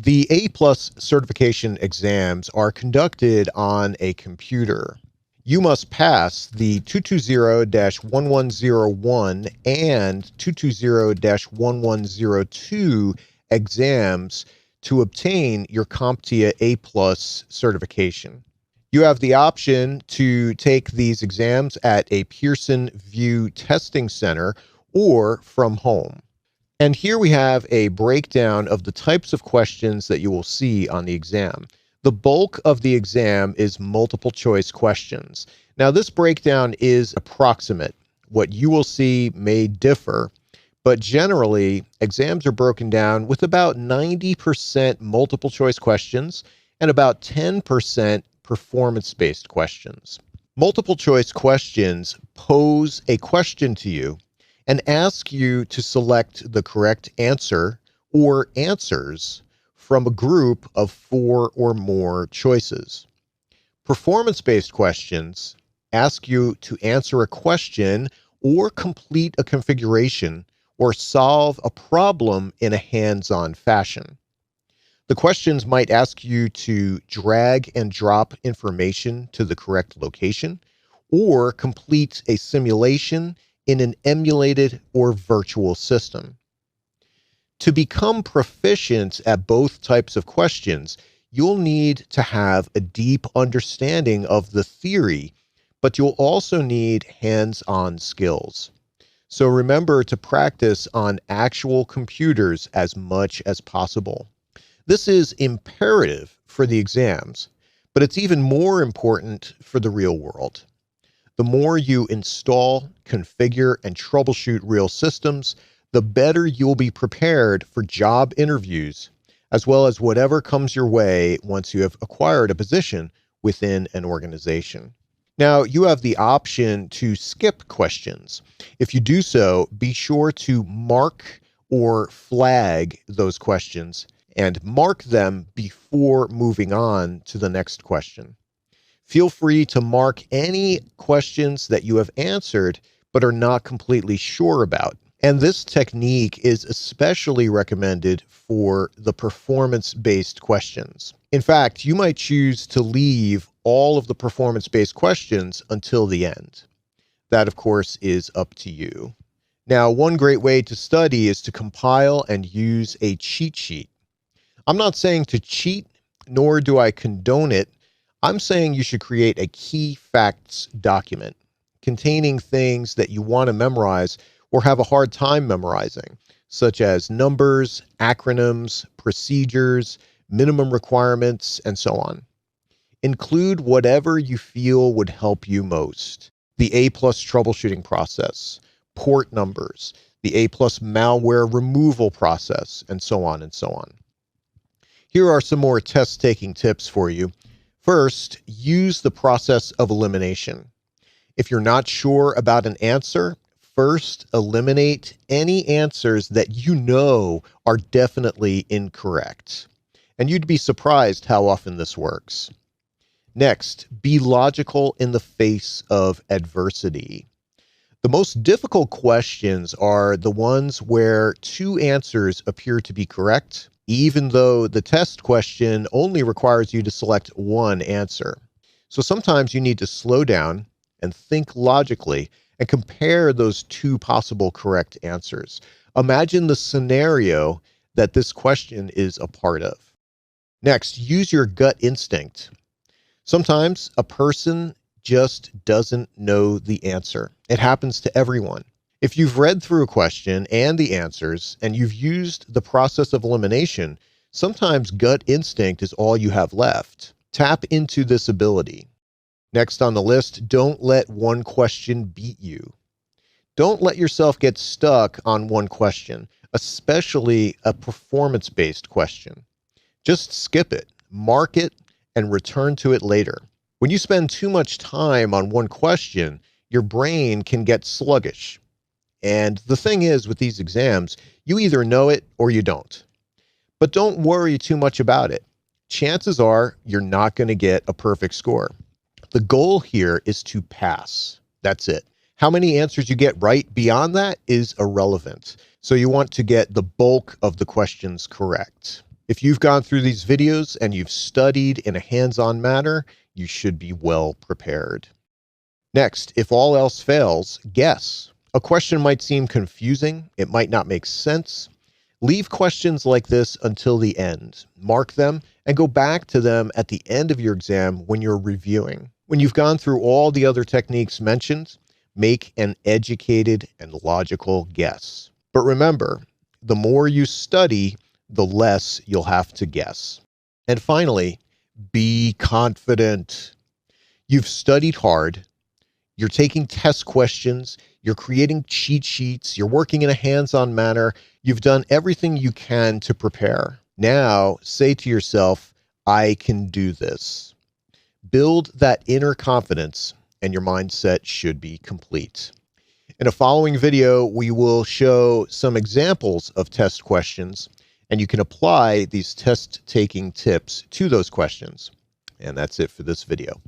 The A-plus certification exams are conducted on a computer. You must pass the 220-1101 and 220-1102 exams to obtain your CompTIA A-plus certification. You have the option to take these exams at a Pearson VUE testing center or from home. And here we have a breakdown of the types of questions that you will see on the exam. The bulk of the exam is multiple choice questions. Now, this breakdown is approximate. What you will see may differ, but generally, exams are broken down with about 90% multiple choice questions and about 10% performance-based questions. Multiple choice questions pose a question to you and ask you to select the correct answer or answers from a group of 4 or more choices. Performance-based questions ask you to answer a question or complete a configuration or solve a problem in a hands-on fashion. The questions might ask you to drag and drop information to the correct location or complete a simulation in an emulated or virtual system. To become proficient at both types of questions, you'll need to have a deep understanding of the theory, but you'll also need hands-on skills. So remember to practice on actual computers as much as possible. This is imperative for the exams, but it's even more important for the real world. The more you install, configure, and troubleshoot real systems, the better you'll be prepared for job interviews, as well as whatever comes your way once you have acquired a position within an organization. Now, you have the option to skip questions. If you do so, be sure to mark or flag those questions and mark them before moving on to the next question. Feel free to mark any questions that you have answered but are not completely sure about. And this technique is especially recommended for the performance-based questions. In fact, you might choose to leave all of the performance-based questions until the end. That, of course, is up to you. Now, one great way to study is to compile and use a cheat sheet. I'm not saying to cheat, nor do I condone it. I'm saying you should create a key facts document containing things that you want to memorize or have a hard time memorizing, such as numbers, acronyms, procedures, minimum requirements, and so on. Include whatever you feel would help you most. The A-plus troubleshooting process, port numbers, the A-plus malware removal process, and so on and so on. Here are some more test-taking tips for you. First, use the process of elimination. If you're not sure about an answer, first eliminate any answers that you know are definitely incorrect. And you'd be surprised how often this works. Next, be logical in the face of adversity. The most difficult questions are the ones where 2 answers appear to be correct, even though the test question only requires you to select 1 answer. So sometimes you need to slow down and think logically and compare those 2 possible correct answers. Imagine the scenario that this question is a part of. Next, use your gut instinct. Sometimes a person just doesn't know the answer. It happens to everyone. If you've read through a question and the answers, and you've used the process of elimination, sometimes gut instinct is all you have left. Tap into this ability. Next on the list, don't let one question beat you. Don't let yourself get stuck on one question, especially a performance-based question. Just skip it, mark it, and return to it later. When you spend too much time on one question, your brain can get sluggish. And the thing is, with these exams, you either know it or you don't. But don't worry too much about it. Chances are you're not going to get a perfect score. The goal here is to pass. That's it. How many answers you get right beyond that is irrelevant. So you want to get the bulk of the questions correct. If you've gone through these videos and you've studied in a hands-on manner, you should be well prepared. Next, if all else fails, guess. A question might seem confusing. It might not make sense. Leave questions like this until the end. Mark them and go back to them at the end of your exam when you're reviewing. When you've gone through all the other techniques mentioned, make an educated and logical guess. But remember, the more you study, the less you'll have to guess. And finally, be confident. You've studied hard. You're taking test questions. You're creating cheat sheets. You're working in a hands-on manner. You've done everything you can to prepare. Now, say to yourself, I can do this. Build that inner confidence, and your mindset should be complete. In a following video, we will show some examples of test questions, and you can apply these test-taking tips to those questions. And that's it for this video.